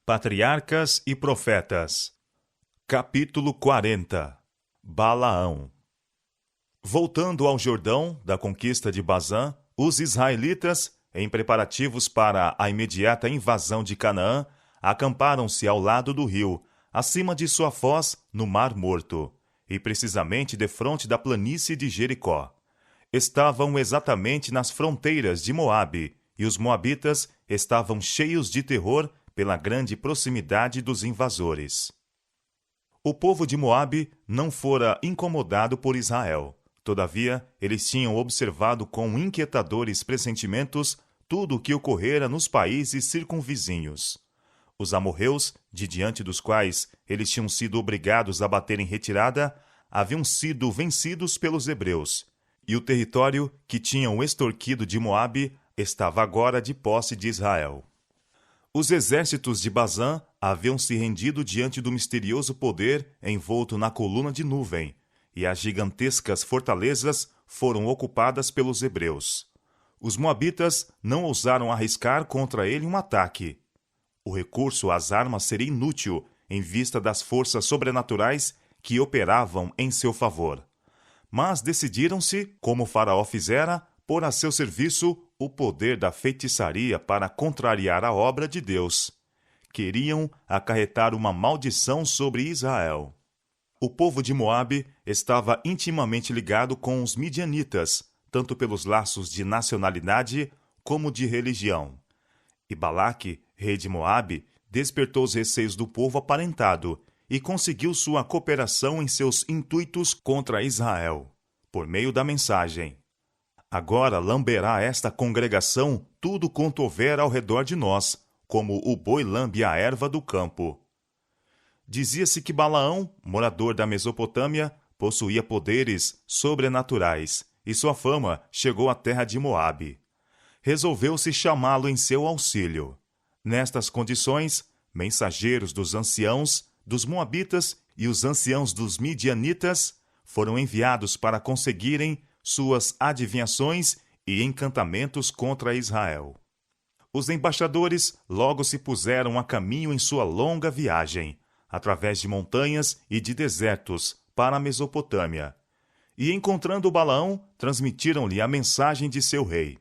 Patriarcas e Profetas. Capítulo 40. Balaão. Voltando ao Jordão, da conquista de Bazã, os israelitas, em preparativos para a imediata invasão de Canaã, acamparam-se ao lado do rio, acima de sua foz, no Mar Morto, e precisamente defronte da planície de Jericó. Estavam exatamente nas fronteiras de Moabe, e os moabitas estavam cheios de terror pela grande proximidade dos invasores. O povo de Moabe não fora incomodado por Israel. Todavia, eles tinham observado com inquietadores pressentimentos tudo o que ocorrera nos países circunvizinhos. Os amorreus, de diante dos quais eles tinham sido obrigados a bater em retirada, haviam sido vencidos pelos hebreus, e o território que tinham extorquido de Moabe estava agora de posse de Israel. Os exércitos de Bazã haviam se rendido diante do misterioso poder envolto na coluna de nuvem, e as gigantescas fortalezas foram ocupadas pelos hebreus. Os moabitas não ousaram arriscar contra ele um ataque. O recurso às armas seria inútil em vista das forças sobrenaturais que operavam em seu favor. Mas decidiram-se, como o faraó fizera, pôr a seu serviço o poder da feitiçaria para contrariar a obra de Deus. Queriam acarretar uma maldição sobre Israel. O povo de Moabe estava intimamente ligado com os midianitas, tanto pelos laços de nacionalidade como de religião. E Balaque, rei de Moabe, despertou os receios do povo aparentado e conseguiu sua cooperação em seus intuitos contra Israel, por meio da mensagem: agora lamberá esta congregação tudo quanto houver ao redor de nós, como o boi lambe a erva do campo. Dizia-se que Balaão, morador da Mesopotâmia, possuía poderes sobrenaturais, e sua fama chegou à terra de Moabe. Resolveu-se chamá-lo em seu auxílio. Nestas condições, mensageiros dos anciãos, dos moabitas e os anciãos dos midianitas foram enviados para conseguirem suas adivinhações e encantamentos contra Israel. Os embaixadores logo se puseram a caminho em sua longa viagem, através de montanhas e de desertos, para a Mesopotâmia. E, encontrando Balaão, transmitiram-lhe a mensagem de seu rei.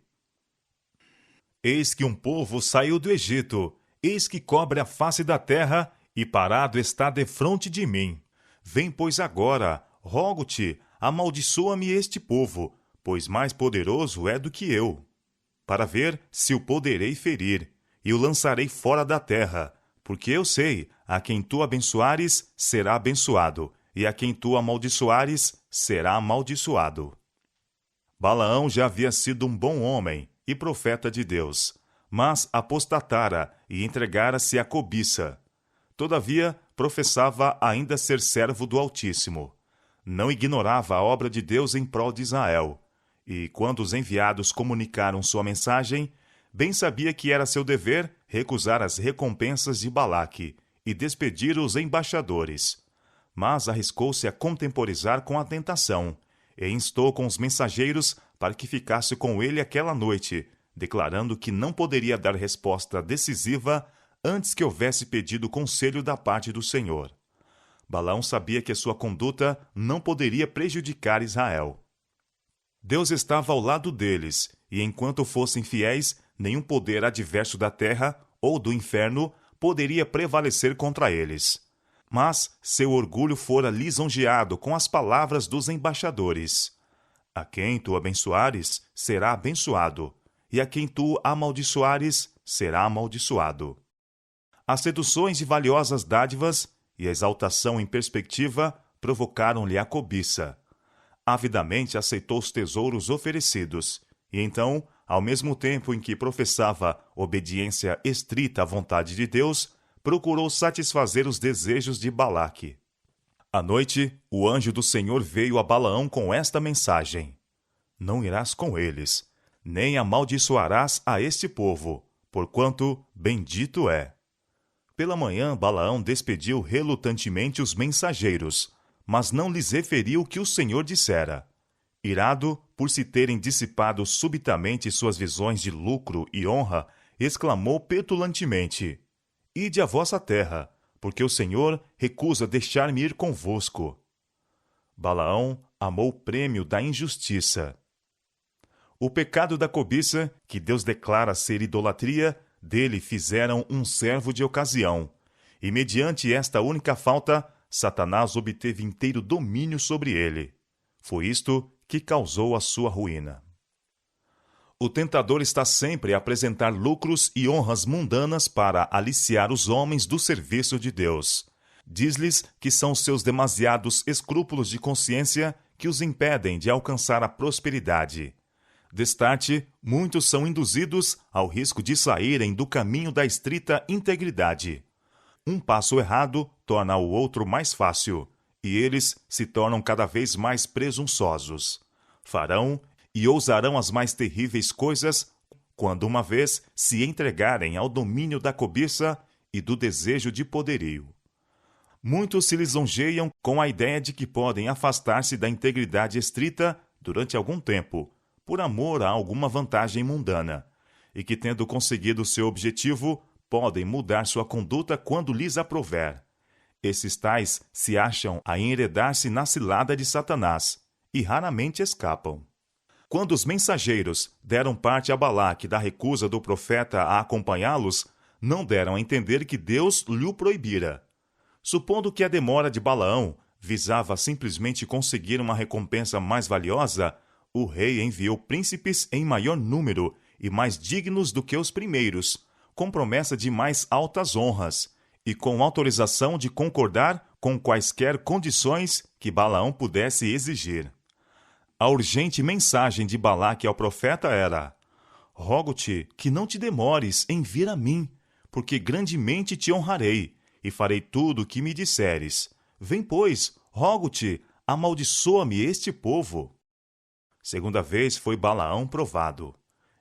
Eis que um povo saiu do Egito, eis que cobre a face da terra, e parado está defronte de mim. Vem, pois, agora, rogo-te, amaldiçoa-me este povo, pois mais poderoso é do que eu, para ver se o poderei ferir, e o lançarei fora da terra, porque eu sei, a quem tu abençoares, será abençoado, e a quem tu amaldiçoares, será amaldiçoado. Balaão já havia sido um bom homem e profeta de Deus, mas apostatara e entregara-se à cobiça. Todavia, professava ainda ser servo do Altíssimo. Não ignorava a obra de Deus em prol de Israel, e quando os enviados comunicaram sua mensagem, bem sabia que era seu dever recusar as recompensas de Balaque e despedir os embaixadores. Mas arriscou-se a contemporizar com a tentação, e instou com os mensageiros para que ficasse com ele aquela noite, declarando que não poderia dar resposta decisiva antes que houvesse pedido conselho da parte do Senhor. Balaão sabia que a sua conduta não poderia prejudicar Israel. Deus estava ao lado deles, e enquanto fossem fiéis, nenhum poder adverso da terra ou do inferno poderia prevalecer contra eles. Mas seu orgulho fora lisonjeado com as palavras dos embaixadores. A quem tu abençoares, será abençoado, e a quem tu amaldiçoares, será amaldiçoado. As seduções de valiosas dádivas e a exaltação em perspectiva provocaram-lhe a cobiça. Avidamente aceitou os tesouros oferecidos, e então, ao mesmo tempo em que professava obediência estrita à vontade de Deus, procurou satisfazer os desejos de Balaque. À noite, o anjo do Senhor veio a Balaão com esta mensagem: não irás com eles, nem amaldiçoarás a este povo, porquanto bendito é. Pela manhã, Balaão despediu relutantemente os mensageiros, mas não lhes referiu o que o Senhor dissera. Irado por se terem dissipado subitamente suas visões de lucro e honra, exclamou petulantemente: ide à vossa terra, porque o Senhor recusa deixar-me ir convosco. Balaão amou o prêmio da injustiça. O pecado da cobiça, que Deus declara ser idolatria, dele fizeram um servo de ocasião. E mediante esta única falta, Satanás obteve inteiro domínio sobre ele. Foi isto que causou a sua ruína. O tentador está sempre a apresentar lucros e honras mundanas para aliciar os homens do serviço de Deus. Diz-lhes que são seus demasiados escrúpulos de consciência que os impedem de alcançar a prosperidade. Destarte, muitos são induzidos ao risco de saírem do caminho da estrita integridade. Um passo errado torna o outro mais fácil, e eles se tornam cada vez mais presunçosos. Farão e ousarão as mais terríveis coisas quando uma vez se entregarem ao domínio da cobiça e do desejo de poderio. Muitos se lisonjeiam com a ideia de que podem afastar-se da integridade estrita durante algum tempo, por amor a alguma vantagem mundana, e que, tendo conseguido seu objetivo, podem mudar sua conduta quando lhes aprouver. Esses tais se acham a enredar-se na cilada de Satanás, e raramente escapam. Quando os mensageiros deram parte a Balaque da recusa do profeta a acompanhá-los, não deram a entender que Deus lhe o proibira. Supondo que a demora de Balaão visava simplesmente conseguir uma recompensa mais valiosa, o rei enviou príncipes em maior número e mais dignos do que os primeiros, com promessa de mais altas honras, e com autorização de concordar com quaisquer condições que Balaão pudesse exigir. A urgente mensagem de Balaque ao profeta era: rogo-te que não te demores em vir a mim, porque grandemente te honrarei, e farei tudo o que me disseres. Vem, pois, rogo-te, amaldiçoa-me este povo. Segunda vez foi Balaão provado.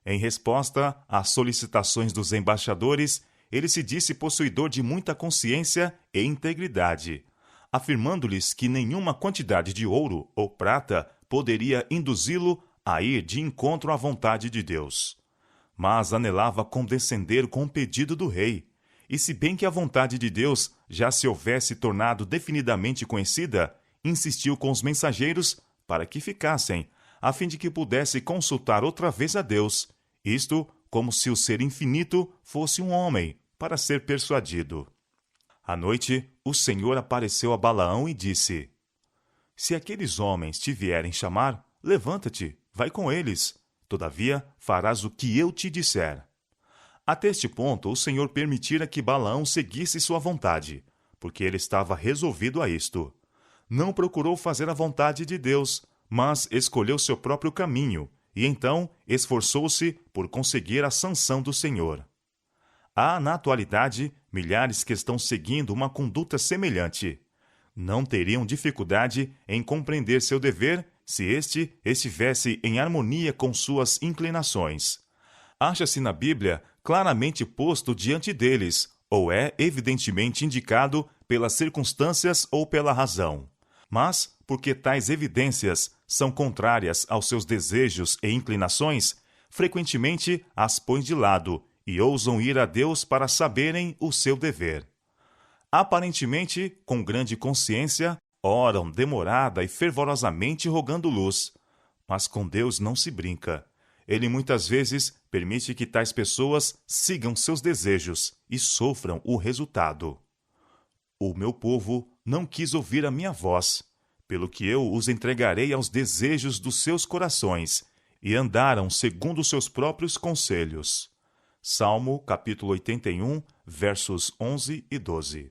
Em resposta às solicitações dos embaixadores, ele se disse possuidor de muita consciência e integridade, afirmando-lhes que nenhuma quantidade de ouro ou prata poderia induzi-lo a ir de encontro à vontade de Deus. Mas anelava condescender com o pedido do rei, e se bem que a vontade de Deus já se houvesse tornado definidamente conhecida, insistiu com os mensageiros para que ficassem, a fim de que pudesse consultar outra vez a Deus, isto como se o ser infinito fosse um homem, para ser persuadido. À noite, o Senhor apareceu a Balaão e disse: se aqueles homens te vierem chamar, levanta-te, vai com eles. Todavia, farás o que eu te disser. Até este ponto, o Senhor permitira que Balaão seguisse sua vontade, porque ele estava resolvido a isto. Não procurou fazer a vontade de Deus, mas escolheu seu próprio caminho, e então esforçou-se por conseguir a sanção do Senhor. Há, na atualidade, milhares que estão seguindo uma conduta semelhante. Não teriam dificuldade em compreender seu dever se este estivesse em harmonia com suas inclinações. Acha-se na Bíblia claramente posto diante deles, ou é evidentemente indicado pelas circunstâncias ou pela razão. Mas, porque tais evidências são contrárias aos seus desejos e inclinações, frequentemente as põem de lado e ousam ir a Deus para saberem o seu dever. Aparentemente, com grande consciência, oram demorada e fervorosamente rogando luz. Mas com Deus não se brinca. Ele muitas vezes permite que tais pessoas sigam seus desejos e sofram o resultado. O meu povo não quis ouvir a minha voz, pelo que eu os entregarei aos desejos dos seus corações, e andaram segundo seus próprios conselhos. Salmo, capítulo 81, versos 11 e 12.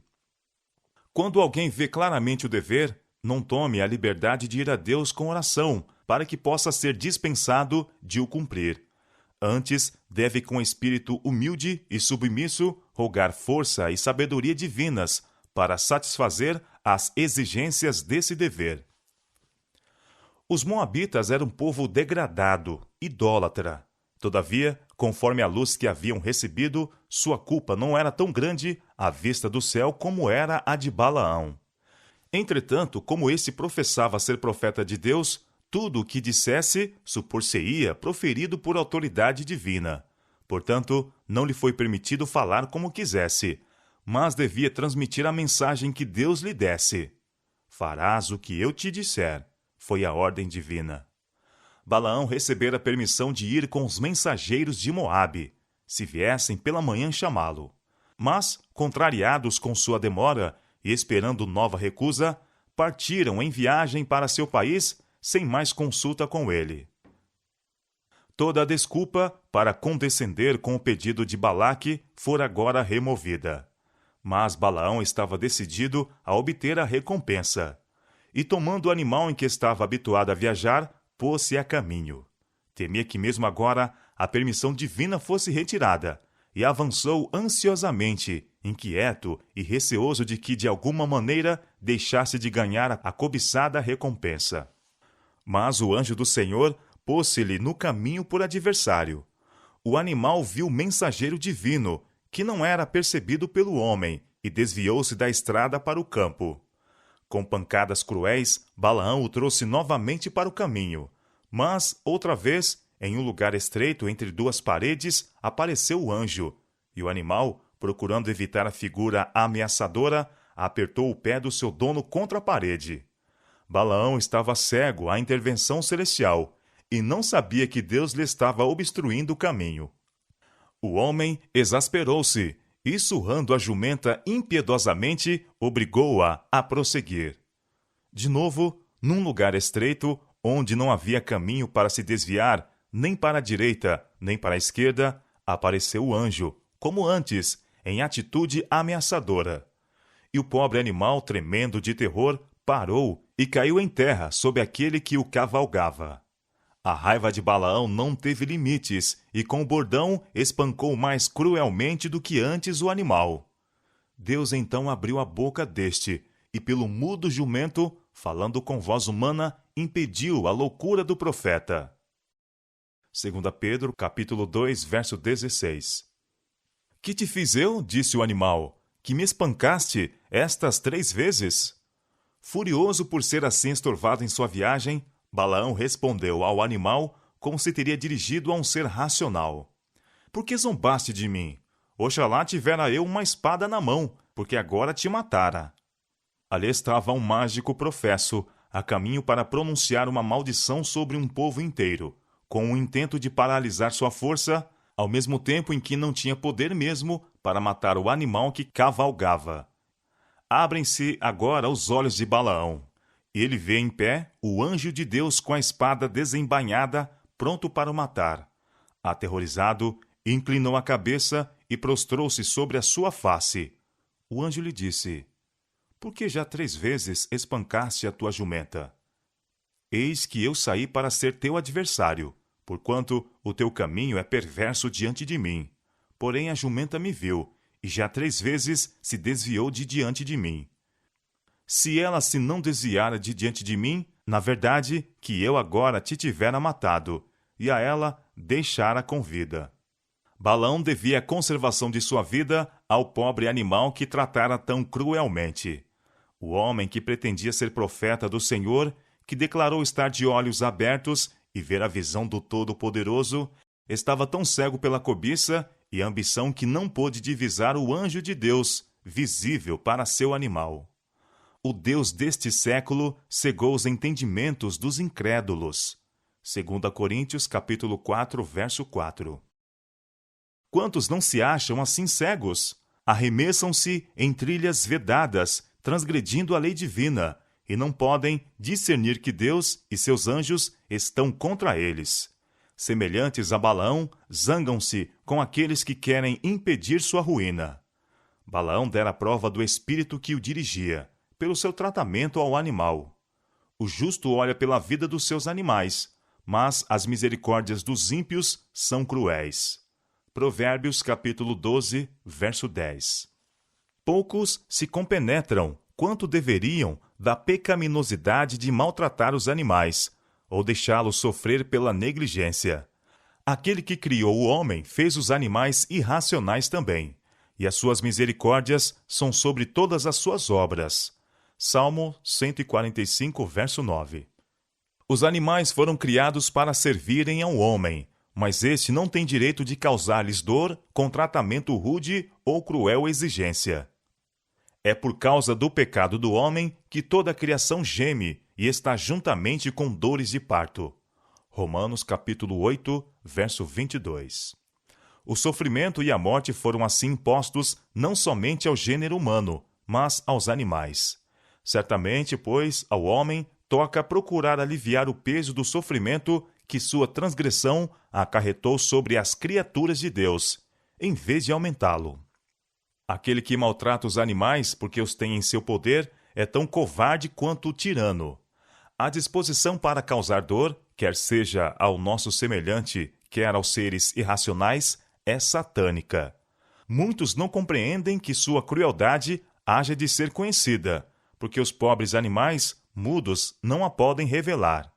Quando alguém vê claramente o dever, não tome a liberdade de ir a Deus com oração, para que possa ser dispensado de o cumprir. Antes, deve com espírito humilde e submisso rogar força e sabedoria divinas para satisfazer as exigências desse dever. Os moabitas eram um povo degradado, idólatra. Todavia, conforme a luz que haviam recebido, sua culpa não era tão grande à vista do céu como era a de Balaão. Entretanto, como este professava ser profeta de Deus, tudo o que dissesse supor-se-ia proferido por autoridade divina. Portanto, não lhe foi permitido falar como quisesse, mas devia transmitir a mensagem que Deus lhe desse. Farás o que eu te disser, foi a ordem divina. Balaão recebera permissão de ir com os mensageiros de Moabe, se viessem pela manhã chamá-lo. Mas, contrariados com sua demora e esperando nova recusa, partiram em viagem para seu país sem mais consulta com ele. Toda a desculpa para condescender com o pedido de Balaque fora agora removida. Mas Balaão estava decidido a obter a recompensa. E tomando o animal em que estava habituado a viajar, pôs-se a caminho. Temia que mesmo agora a permissão divina fosse retirada, e avançou ansiosamente, inquieto e receoso de que, de alguma maneira, deixasse de ganhar a cobiçada recompensa. Mas o anjo do Senhor pôs-se-lhe no caminho por adversário. O animal viu o mensageiro divino, que não era percebido pelo homem, e desviou-se da estrada para o campo. Com pancadas cruéis, Balaão o trouxe novamente para o caminho. Mas, outra vez, em um lugar estreito entre duas paredes, apareceu o anjo, e o animal, procurando evitar a figura ameaçadora, apertou o pé do seu dono contra a parede. Balaão estava cego à intervenção celestial, e não sabia que Deus lhe estava obstruindo o caminho. O homem exasperou-se, e, surrando a jumenta impiedosamente, obrigou-a a prosseguir. De novo, num lugar estreito, onde não havia caminho para se desviar, nem para a direita, nem para a esquerda, apareceu o anjo, como antes, em atitude ameaçadora. E o pobre animal, tremendo de terror, parou e caiu em terra sob aquele que o cavalgava. A raiva de Balaão não teve limites, e com o bordão espancou mais cruelmente do que antes o animal. Deus então abriu a boca deste, e pelo mudo jumento, falando com voz humana, impediu a loucura do profeta. 2 Pedro, capítulo 2, verso 16. Que te fiz eu, disse o animal, que me espancaste estas 3 vezes? Furioso por ser assim estorvado em sua viagem, Balaão respondeu ao animal como se teria dirigido a um ser racional. Por que zombaste de mim? Oxalá tivera eu uma espada na mão, porque agora te matara. Ali estava um mágico professo, a caminho para pronunciar uma maldição sobre um povo inteiro, com o intento de paralisar sua força, ao mesmo tempo em que não tinha poder mesmo para matar o animal que cavalgava. Abrem-se agora os olhos de Balaão. Ele vê em pé o anjo de Deus com a espada desembainhada, pronto para o matar. Aterrorizado, inclinou a cabeça e prostrou-se sobre a sua face. O anjo lhe disse: Por que já 3 vezes espancaste a tua jumenta? Eis que eu saí para ser teu adversário, porquanto o teu caminho é perverso diante de mim. Porém a jumenta me viu, e já 3 vezes se desviou de diante de mim. Se ela se não desviara de diante de mim, na verdade que eu agora te tivera matado, e a ela deixara com vida. Balaão devia a conservação de sua vida ao pobre animal que tratara tão cruelmente. O homem que pretendia ser profeta do Senhor, que declarou estar de olhos abertos e ver a visão do Todo-Poderoso, estava tão cego pela cobiça e ambição que não pôde divisar o anjo de Deus, visível para seu animal. O Deus deste século cegou os entendimentos dos incrédulos. 2 Coríntios, capítulo 4, verso 4. Quantos não se acham assim cegos? Arremessam-se em trilhas vedadas, transgredindo a lei divina, e não podem discernir que Deus e seus anjos estão contra eles. Semelhantes a Balaão, zangam-se com aqueles que querem impedir sua ruína. Balaão dera prova do espírito que o dirigia, pelo seu tratamento ao animal. O justo olha pela vida dos seus animais, mas as misericórdias dos ímpios são cruéis. Provérbios capítulo 12, verso 10. Poucos se compenetram quanto deveriam da pecaminosidade de maltratar os animais, ou deixá-los sofrer pela negligência. Aquele que criou o homem fez os animais irracionais também, e as suas misericórdias são sobre todas as suas obras. Salmo 145, verso 9. Os animais foram criados para servirem ao homem, mas este não tem direito de causar-lhes dor com tratamento rude ou cruel exigência. É por causa do pecado do homem que toda a criação geme e está juntamente com dores de parto. Romanos capítulo 8, verso 22. O sofrimento e a morte foram assim impostos não somente ao gênero humano, mas aos animais. Certamente, pois, ao homem toca procurar aliviar o peso do sofrimento que sua transgressão acarretou sobre as criaturas de Deus, em vez de aumentá-lo. Aquele que maltrata os animais porque os tem em seu poder é tão covarde quanto o tirano. A disposição para causar dor, quer seja ao nosso semelhante, quer aos seres irracionais, é satânica. Muitos não compreendem que sua crueldade haja de ser conhecida, porque os pobres animais, mudos, não a podem revelar.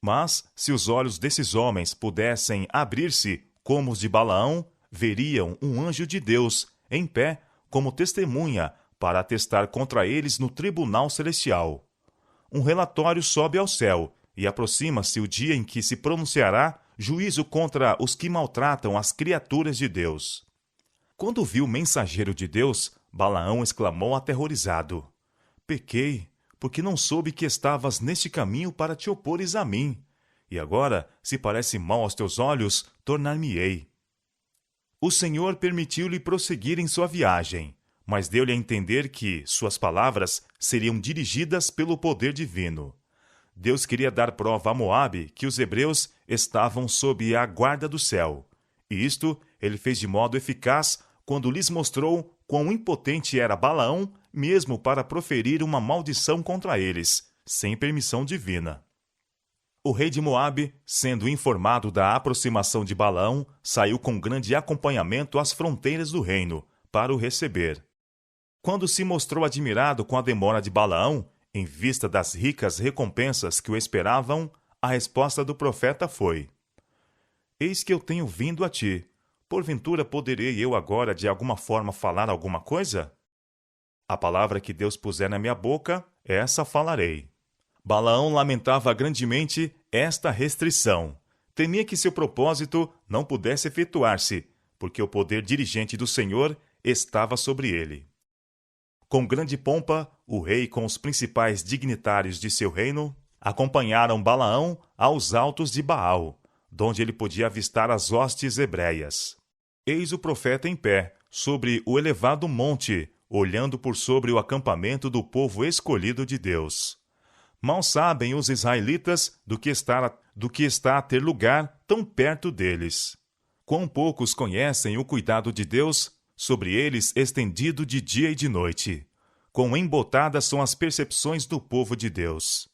Mas, se os olhos desses homens pudessem abrir-se como os de Balaão, veriam um anjo de Deus, em pé, como testemunha, para atestar contra eles no tribunal celestial. Um relatório sobe ao céu, e aproxima-se o dia em que se pronunciará juízo contra os que maltratam as criaturas de Deus. Quando viu o mensageiro de Deus, Balaão exclamou aterrorizado: Pequei, porque não soube que estavas neste caminho para te opores a mim. E agora, se parece mal aos teus olhos, tornar-me-ei. O Senhor permitiu-lhe prosseguir em sua viagem, mas deu-lhe a entender que suas palavras seriam dirigidas pelo poder divino. Deus queria dar prova a Moabe que os hebreus estavam sob a guarda do céu. E isto ele fez de modo eficaz quando lhes mostrou quão impotente era Balaão mesmo para proferir uma maldição contra eles, sem permissão divina. O rei de Moabe, sendo informado da aproximação de Balaão, saiu com grande acompanhamento às fronteiras do reino, para o receber. Quando se mostrou admirado com a demora de Balaão, em vista das ricas recompensas que o esperavam, a resposta do profeta foi: Eis que eu tenho vindo a ti. Porventura poderei eu agora de alguma forma falar alguma coisa? A palavra que Deus puser na minha boca, essa falarei. Balaão lamentava grandemente esta restrição. Temia que seu propósito não pudesse efetuar-se, porque o poder dirigente do Senhor estava sobre ele. Com grande pompa, o rei com os principais dignitários de seu reino acompanharam Balaão aos altos de Baal, donde ele podia avistar as hostes hebreias. Eis o profeta em pé, sobre o elevado monte, olhando por sobre o acampamento do povo escolhido de Deus. Mal sabem os israelitas do que está a ter lugar tão perto deles. Quão poucos conhecem o cuidado de Deus sobre eles estendido de dia e de noite. Quão embotadas são as percepções do povo de Deus.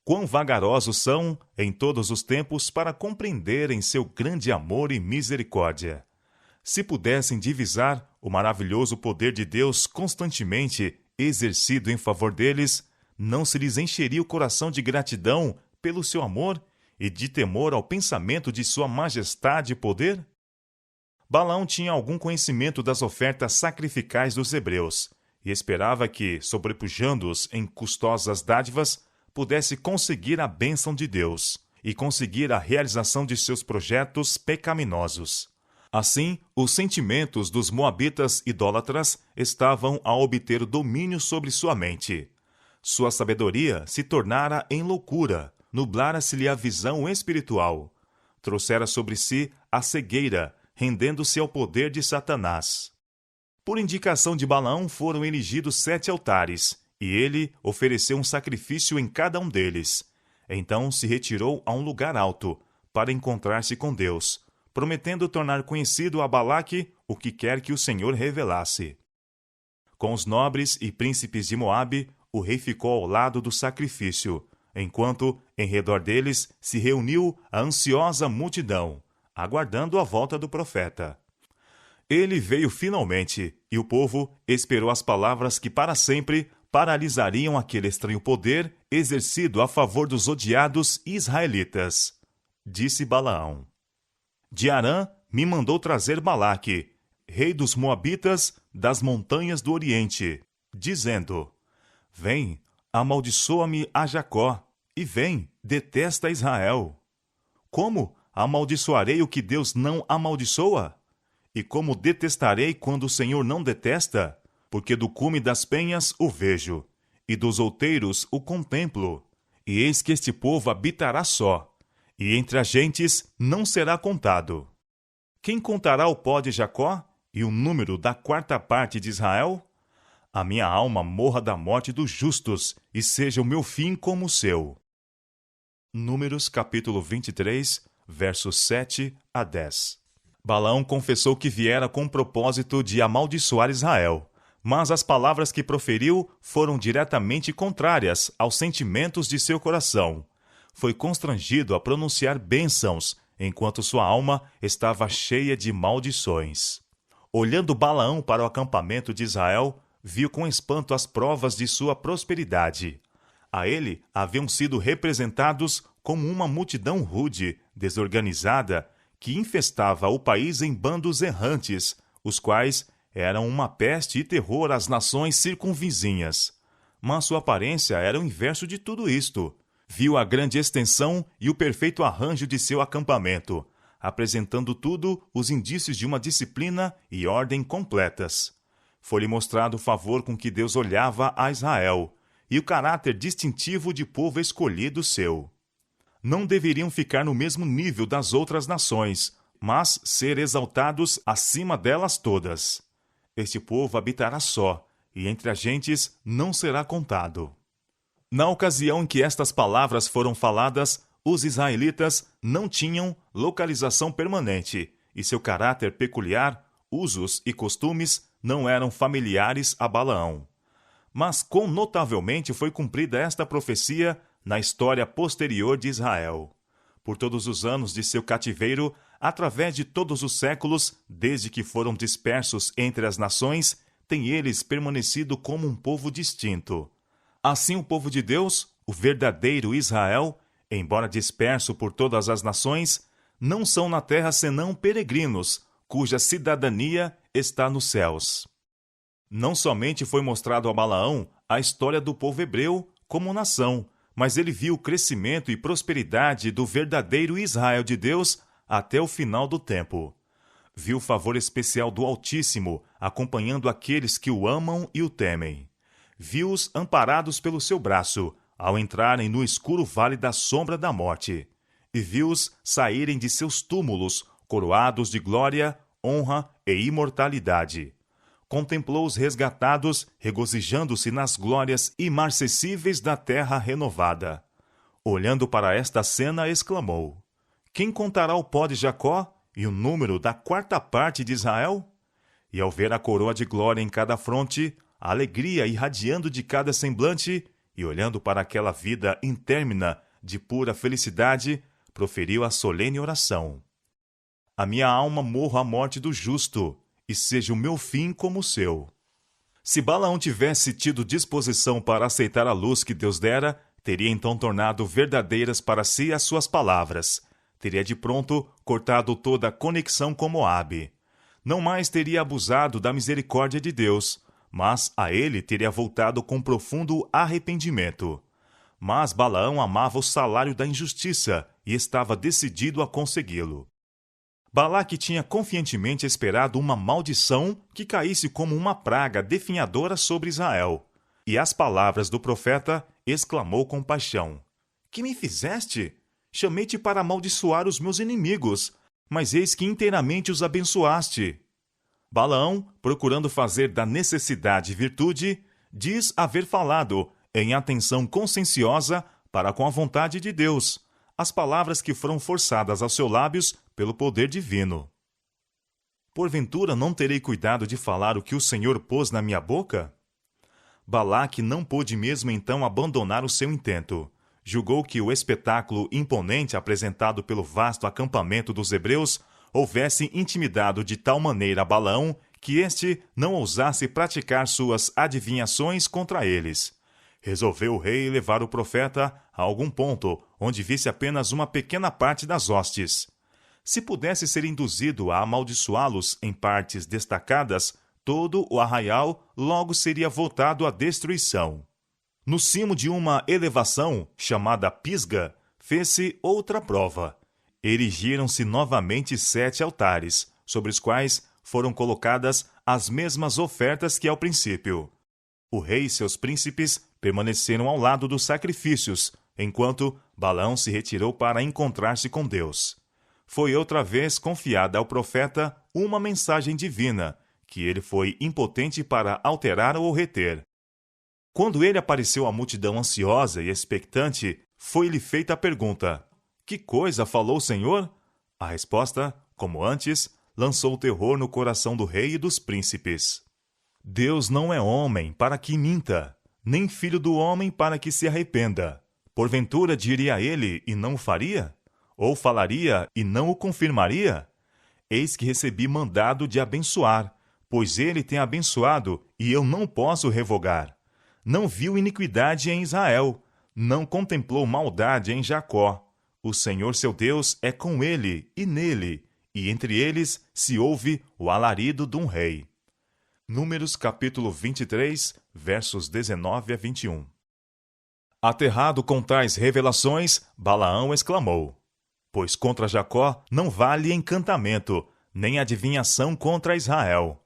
Quão vagarosos são, em todos os tempos, para compreenderem seu grande amor e misericórdia. Se pudessem divisar o maravilhoso poder de Deus constantemente exercido em favor deles, não se lhes encheria o coração de gratidão pelo seu amor e de temor ao pensamento de sua majestade e poder? Balaão tinha algum conhecimento das ofertas sacrificais dos hebreus e esperava que, sobrepujando-os em custosas dádivas, pudesse conseguir a bênção de Deus e conseguir a realização de seus projetos pecaminosos. Assim, os sentimentos dos moabitas idólatras estavam a obter o domínio sobre sua mente. Sua sabedoria se tornara em loucura, nublara-se-lhe a visão espiritual. Trouxera sobre si a cegueira, rendendo-se ao poder de Satanás. Por indicação de Balaão foram erigidos 7 altares, e ele ofereceu um sacrifício em cada um deles. Então se retirou a um lugar alto, para encontrar-se com Deus, prometendo tornar conhecido a Balaque o que quer que o Senhor revelasse. Com os nobres e príncipes de Moabe, o rei ficou ao lado do sacrifício, enquanto, em redor deles, se reuniu a ansiosa multidão, aguardando a volta do profeta. Ele veio finalmente, e o povo esperou as palavras que para sempre paralisariam aquele estranho poder exercido a favor dos odiados israelitas. Disse Balaão: De Arã me mandou trazer Balaque, rei dos Moabitas, das montanhas do Oriente, dizendo: Vem, amaldiçoa-me a Jacó, e vem, detesta Israel. Como amaldiçoarei o que Deus não amaldiçoa? E como detestarei quando o Senhor não detesta? porque do cume das penhas o vejo, e dos outeiros o contemplo. E eis que este povo habitará só, e entre as gentes não será contado. Quem contará o pó de Jacó, e o número da quarta parte de Israel? A minha alma morra da morte dos justos, e seja o meu fim como o seu. Números capítulo 23, versos 7 a 10. Balaão confessou que viera com o propósito de amaldiçoar Israel, mas as palavras que proferiu foram diretamente contrárias aos sentimentos de seu coração. Foi constrangido a pronunciar bênçãos, enquanto sua alma estava cheia de maldições. Olhando Balaão para o acampamento de Israel, viu com espanto as provas de sua prosperidade. A ele haviam sido representados como uma multidão rude, desorganizada, que infestava o país em bandos errantes, os quais eram uma peste e terror às nações circunvizinhas. Mas sua aparência era o inverso de tudo isto. Viu a grande extensão e o perfeito arranjo de seu acampamento, apresentando tudo os indícios de uma disciplina e ordem completas. Foi-lhe mostrado o favor com que Deus olhava a Israel, e o caráter distintivo de povo escolhido seu. Não deveriam ficar no mesmo nível das outras nações, mas ser exaltados acima delas todas. Este povo habitará só, e entre as gentes não será contado. Na ocasião em que estas palavras foram faladas, os israelitas não tinham localização permanente, e seu caráter peculiar, usos e costumes não eram familiares a Balaão. Mas quão notavelmente foi cumprida esta profecia na história posterior de Israel. Por todos os anos de seu cativeiro, através de todos os séculos, desde que foram dispersos entre as nações, têm eles permanecido como um povo distinto. Assim o povo de Deus, o verdadeiro Israel, embora disperso por todas as nações, não são na terra senão peregrinos, cuja cidadania está nos céus. Não somente foi mostrado a Balaão a história do povo hebreu como nação, mas ele viu o crescimento e prosperidade do verdadeiro Israel de Deus até o final do tempo. Viu o favor especial do Altíssimo acompanhando aqueles que o amam e o temem. Viu-os amparados pelo seu braço ao entrarem no escuro vale da sombra da morte, e viu-os saírem de seus túmulos coroados de glória, honra e imortalidade. Contemplou os resgatados, regozijando-se nas glórias imarcessíveis da terra renovada. Olhando para esta cena, exclamou: Quem contará o pó de Jacó e o número da quarta parte de Israel? E ao ver a coroa de glória em cada fronte, a alegria irradiando de cada semblante, e olhando para aquela vida intérmina de pura felicidade, proferiu a solene oração: A minha alma morra a morte do justo, e seja o meu fim como o seu. Se Balaão tivesse tido disposição para aceitar a luz que Deus dera, teria então tornado verdadeiras para si as suas palavras. Teria de pronto cortado toda a conexão com Moabe. Não mais teria abusado da misericórdia de Deus, mas a ele teria voltado com profundo arrependimento. Mas Balaão amava o salário da injustiça e estava decidido a consegui-lo. Balaque tinha confiantemente esperado uma maldição que caísse como uma praga definhadora sobre Israel. E às palavras do profeta, exclamou com paixão: Que me fizeste? Chamei-te para amaldiçoar os meus inimigos, mas eis que inteiramente os abençoaste. Balaão, procurando fazer da necessidade virtude, diz haver falado, em atenção conscienciosa para com a vontade de Deus, as palavras que foram forçadas aos seus lábios pelo poder divino. Porventura não terei cuidado de falar o que o Senhor pôs na minha boca? Balaque não pôde mesmo então abandonar o seu intento. Julgou que o espetáculo imponente apresentado pelo vasto acampamento dos hebreus houvesse intimidado de tal maneira Balaão que este não ousasse praticar suas adivinhações contra eles. Resolveu o rei levar o profeta a algum ponto onde visse apenas uma pequena parte das hostes. Se pudesse ser induzido a amaldiçoá-los em partes destacadas, todo o arraial logo seria voltado à destruição. No cimo de uma elevação, chamada Pisga, fez-se outra prova. Erigiram-se novamente 7 altares, sobre os quais foram colocadas as mesmas ofertas que ao princípio. O rei e seus príncipes permaneceram ao lado dos sacrifícios, enquanto Balaão se retirou para encontrar-se com Deus. Foi outra vez confiada ao profeta uma mensagem divina, que ele foi impotente para alterar ou reter. Quando ele apareceu à multidão ansiosa e expectante, foi-lhe feita a pergunta: que coisa falou o Senhor? A resposta, como antes, lançou o terror no coração do rei e dos príncipes. Deus não é homem para que minta, nem filho do homem para que se arrependa. Porventura diria ele e não o faria? Ou falaria e não o confirmaria? Eis que recebi mandado de abençoar, pois ele tem abençoado e eu não posso revogar. Não viu iniquidade em Israel, não contemplou maldade em Jacó. O Senhor seu Deus é com ele e nele, e entre eles se ouve o alarido de um rei. Números capítulo 23, versos 19 a 21. Aterrado com tais revelações, Balaão exclamou: pois contra Jacó não vale encantamento, nem adivinhação contra Israel.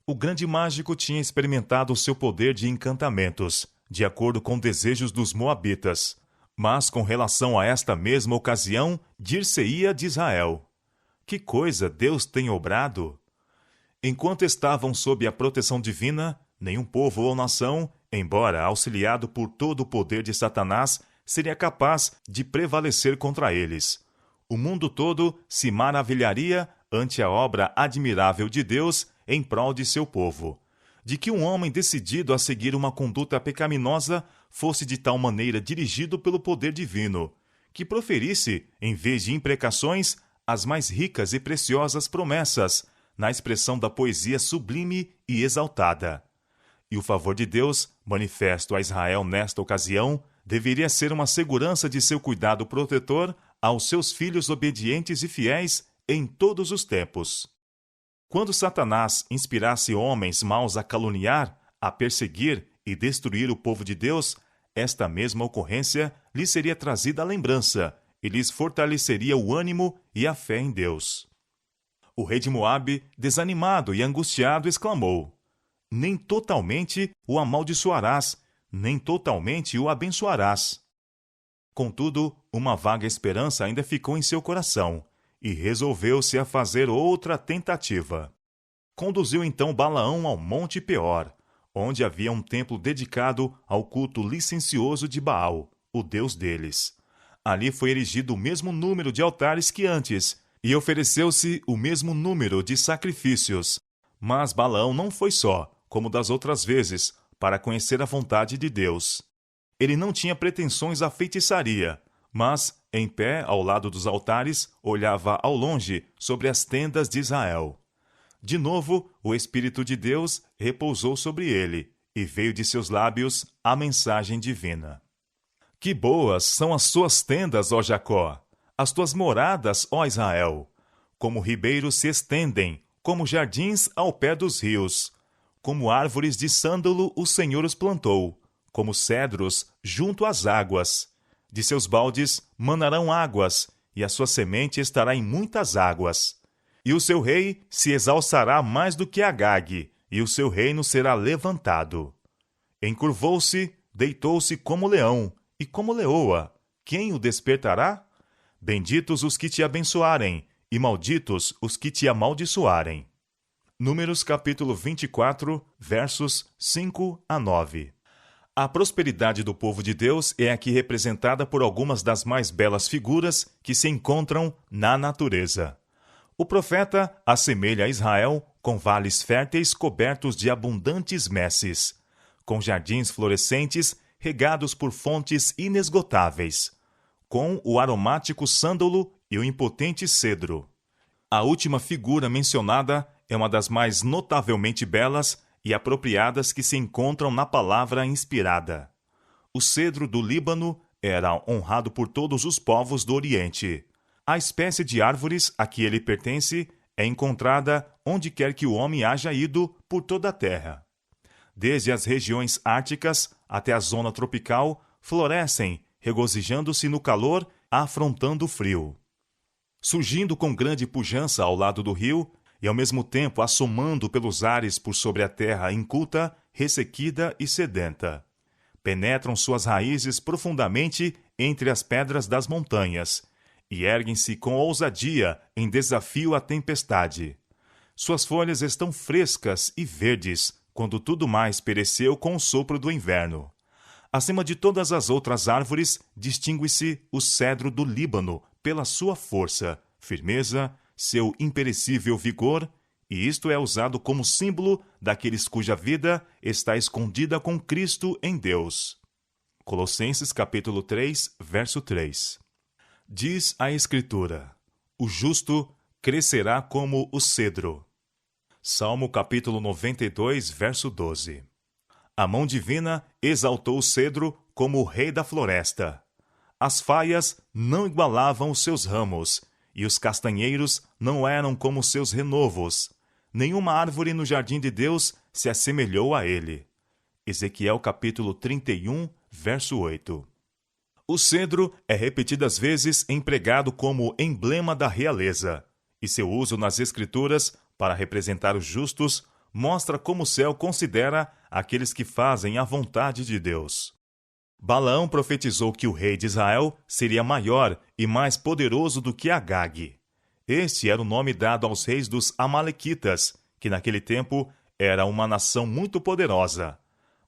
O grande mágico tinha experimentado o seu poder de encantamentos, de acordo com desejos dos moabitas. Mas com relação a esta mesma ocasião, dir-se-ia de Israel: que coisa Deus tem obrado? Enquanto estavam sob a proteção divina, nenhum povo ou nação, embora auxiliado por todo o poder de Satanás, seria capaz de prevalecer contra eles. O mundo todo se maravilharia ante a obra admirável de Deus em prol de seu povo, de que um homem decidido a seguir uma conduta pecaminosa fosse de tal maneira dirigido pelo poder divino, que proferisse, em vez de imprecações, as mais ricas e preciosas promessas, na expressão da poesia sublime e exaltada. E o favor de Deus, manifesto a Israel nesta ocasião, deveria ser uma segurança de seu cuidado protetor aos seus filhos obedientes e fiéis em todos os tempos. Quando Satanás inspirasse homens maus a caluniar, a perseguir e destruir o povo de Deus, esta mesma ocorrência lhes seria trazida à lembrança e lhes fortaleceria o ânimo e a fé em Deus. O rei de Moabe, desanimado e angustiado, exclamou: nem totalmente o amaldiçoarás, nem totalmente o abençoarás. Contudo, uma vaga esperança ainda ficou em seu coração, e resolveu-se a fazer outra tentativa. Conduziu então Balaão ao Monte Peor, onde havia um templo dedicado ao culto licencioso de Baal, o deus deles. Ali foi erigido o mesmo número de altares que antes, e ofereceu-se o mesmo número de sacrifícios. Mas Balaão não foi só, como das outras vezes, para conhecer a vontade de Deus. Ele não tinha pretensões à feitiçaria, mas, em pé ao lado dos altares, olhava ao longe sobre as tendas de Israel. De novo, o Espírito de Deus repousou sobre ele, e veio de seus lábios a mensagem divina. Que boas são as suas tendas, ó Jacó! As tuas moradas, ó Israel! Como ribeiros se estendem, como jardins ao pé dos rios. Como árvores de sândalo o Senhor os plantou, como cedros junto às águas. De seus baldes manarão águas, e a sua semente estará em muitas águas. E o seu rei se exalçará mais do que Agag, e o seu reino será levantado. Encurvou-se, deitou-se como leão, e como leoa. Quem o despertará? Benditos os que te abençoarem, e malditos os que te amaldiçoarem. Números capítulo 24, versos 5 a 9. A prosperidade do povo de Deus é aqui representada por algumas das mais belas figuras que se encontram na natureza. O profeta assemelha Israel com vales férteis cobertos de abundantes messes, com jardins florescentes regados por fontes inesgotáveis, com o aromático sândalo e o impotente cedro. A última figura mencionada é uma das mais notavelmente belas e apropriadas que se encontram na palavra inspirada. O cedro do Líbano era honrado por todos os povos do Oriente. A espécie de árvores a que ele pertence é encontrada onde quer que o homem haja ido por toda a terra. Desde as regiões árticas até a zona tropical, florescem, regozijando-se no calor, afrontando o frio. Surgindo com grande pujança ao lado do rio, e ao mesmo tempo assomando pelos ares por sobre a terra inculta, ressequida e sedenta. Penetram suas raízes profundamente entre as pedras das montanhas, e erguem-se com ousadia em desafio à tempestade. Suas folhas estão frescas e verdes, quando tudo mais pereceu com o sopro do inverno. Acima de todas as outras árvores, distingue-se o cedro do Líbano pela sua força, firmeza, seu imperecível vigor, e isto é usado como símbolo daqueles cuja vida está escondida com Cristo em Deus. Colossenses capítulo 3, verso 3. Diz a Escritura: o justo crescerá como o cedro. Salmo capítulo 92, verso 12. A mão divina exaltou o cedro como o rei da floresta. As faias não igualavam os seus ramos, e os castanheiros não eram como seus renovos. Nenhuma árvore no jardim de Deus se assemelhou a ele. Ezequiel capítulo 31, verso 8. O cedro é repetidas vezes empregado como emblema da realeza, e seu uso nas Escrituras para representar os justos mostra como o céu considera aqueles que fazem a vontade de Deus. Balaão profetizou que o rei de Israel seria maior e mais poderoso do que Agag. Este era o nome dado aos reis dos Amalequitas, que naquele tempo era uma nação muito poderosa.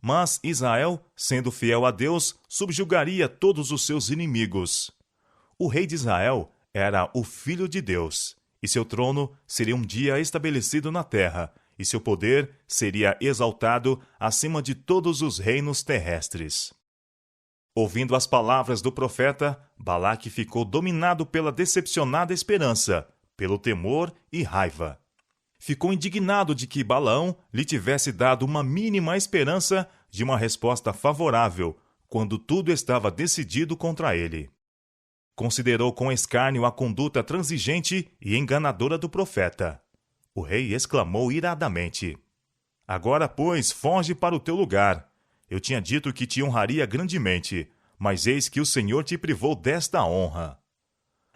Mas Israel, sendo fiel a Deus, subjugaria todos os seus inimigos. O rei de Israel era o Filho de Deus, e seu trono seria um dia estabelecido na terra, e seu poder seria exaltado acima de todos os reinos terrestres. Ouvindo as palavras do profeta, Balaque ficou dominado pela decepcionada esperança, pelo temor e raiva. Ficou indignado de que Balaão lhe tivesse dado uma mínima esperança de uma resposta favorável, quando tudo estava decidido contra ele. Considerou com escárnio a conduta transigente e enganadora do profeta. O rei exclamou iradamente: agora, pois, foge para o teu lugar. Eu tinha dito que te honraria grandemente, mas eis que o Senhor te privou desta honra.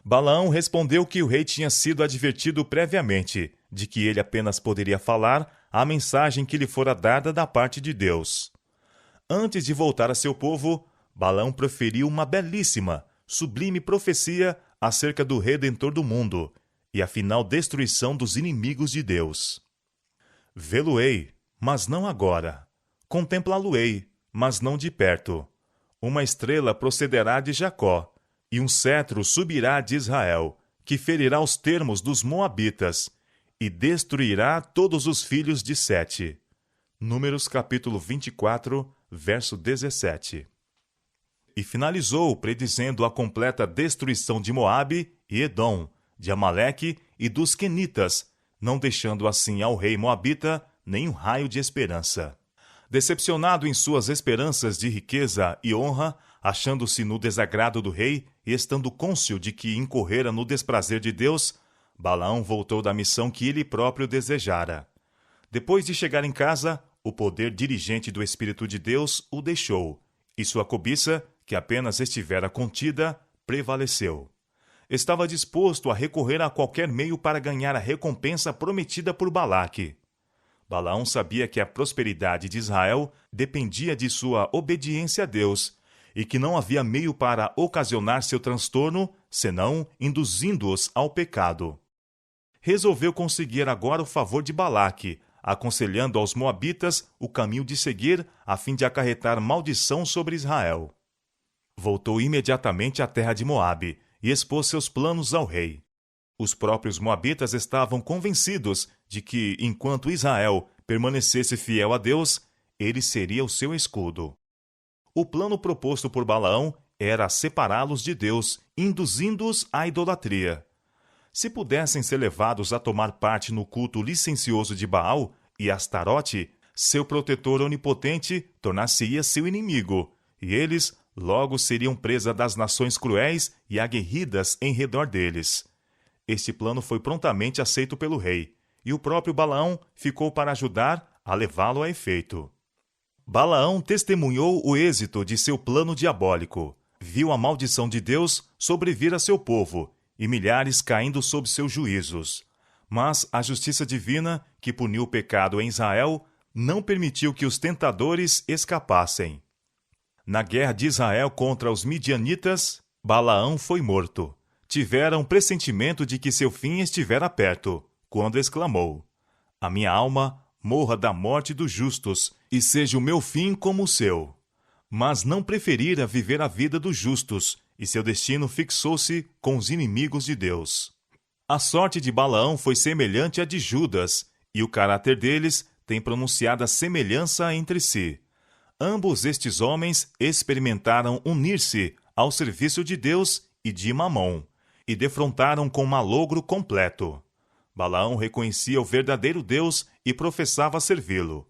Balaão respondeu que o rei tinha sido advertido previamente de que ele apenas poderia falar a mensagem que lhe fora dada da parte de Deus. Antes de voltar a seu povo, Balaão proferiu uma belíssima, sublime profecia acerca do Redentor do mundo e a final destruição dos inimigos de Deus. Vê-lo-ei, mas não agora. Contemplá-lo-ei, mas não de perto. Uma estrela procederá de Jacó, e um cetro subirá de Israel, que ferirá os termos dos moabitas, e destruirá todos os filhos de Sete. Números capítulo 24, verso 17. E finalizou predizendo a completa destruição de Moabe e Edom, de Amaleque e dos quenitas, não deixando assim ao rei moabita nem um raio de esperança. Decepcionado em suas esperanças de riqueza e honra, achando-se no desagrado do rei e estando cônscio de que incorrera no desprazer de Deus, Balaão voltou da missão que ele próprio desejara. Depois de chegar em casa, o poder dirigente do Espírito de Deus o deixou, e sua cobiça, que apenas estivera contida, prevaleceu. Estava disposto a recorrer a qualquer meio para ganhar a recompensa prometida por Balaque. Balaão sabia que a prosperidade de Israel dependia de sua obediência a Deus, e que não havia meio para ocasionar seu transtorno, senão induzindo-os ao pecado. Resolveu conseguir agora o favor de Balaque, aconselhando aos moabitas o caminho de seguir a fim de acarretar maldição sobre Israel. Voltou imediatamente à terra de Moabe e expôs seus planos ao rei. Os próprios moabitas estavam convencidos de que, enquanto Israel permanecesse fiel a Deus, ele seria o seu escudo. O plano proposto por Balaão era separá-los de Deus, induzindo-os à idolatria. Se pudessem ser levados a tomar parte no culto licencioso de Baal e Astarote, seu protetor onipotente tornar-se-ia seu inimigo, e eles logo seriam presa das nações cruéis e aguerridas em redor deles. Este plano foi prontamente aceito pelo rei, e o próprio Balaão ficou para ajudar a levá-lo a efeito. Balaão testemunhou o êxito de seu plano diabólico, viu a maldição de Deus sobrevir a seu povo, e milhares caindo sob seus juízos. Mas a justiça divina, que puniu o pecado em Israel, não permitiu que os tentadores escapassem. Na guerra de Israel contra os midianitas, Balaão foi morto. Tiveram pressentimento de que seu fim estivera perto, quando exclamou: "A minha alma morra da morte dos justos, e seja o meu fim como o seu." Mas não preferira viver a vida dos justos, e seu destino fixou-se com os inimigos de Deus. A sorte de Balaão foi semelhante à de Judas, e o caráter deles tem pronunciada semelhança entre si. Ambos estes homens experimentaram unir-se ao serviço de Deus e de Mamom, e defrontaram com malogro completo. Balaão reconhecia o verdadeiro Deus e professava servi-lo.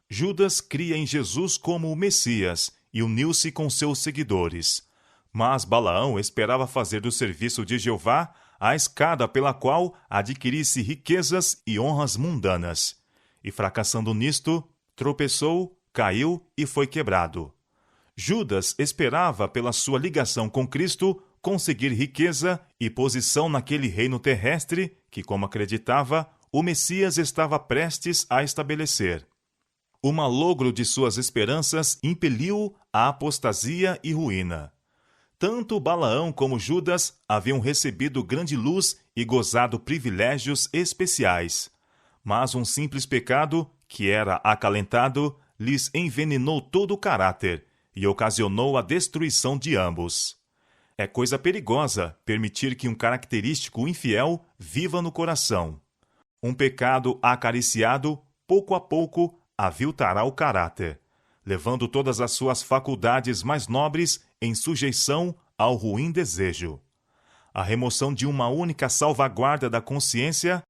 Judas cria em Jesus como o Messias e uniu-se com seus seguidores. Mas Balaão esperava fazer do serviço de Jeová a escada pela qual adquirisse riquezas e honras mundanas. E fracassando nisto, tropeçou, caiu e foi quebrado. Judas esperava, pela sua ligação com Cristo, conseguir riqueza e posição naquele reino terrestre que, como acreditava, o Messias estava prestes a estabelecer. O malogro de suas esperanças impeliu-o à apostasia e ruína. Tanto Balaão como Judas haviam recebido grande luz e gozado privilégios especiais. Mas um simples pecado, que era acalentado, lhes envenenou todo o caráter e ocasionou a destruição de ambos. É coisa perigosa permitir que um característico infiel viva no coração. Um pecado acariciado, pouco a pouco, aviltará o caráter, levando todas as suas faculdades mais nobres em sujeição ao ruim desejo. A remoção de uma única salvaguarda da consciência,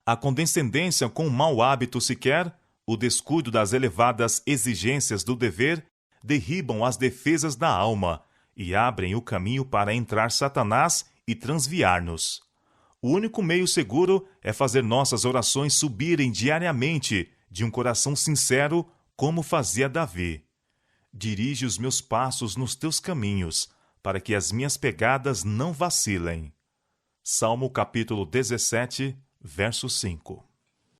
a condescendência com um mau hábito sequer, o descuido das elevadas exigências do dever, derribam as defesas da alma e abrem o caminho para entrar Satanás e transviar-nos. O único meio seguro é fazer nossas orações subirem diariamente de um coração sincero, como fazia Davi. Dirige os meus passos nos teus caminhos, para que as minhas pegadas não vacilem. Salmo capítulo 17, verso 5.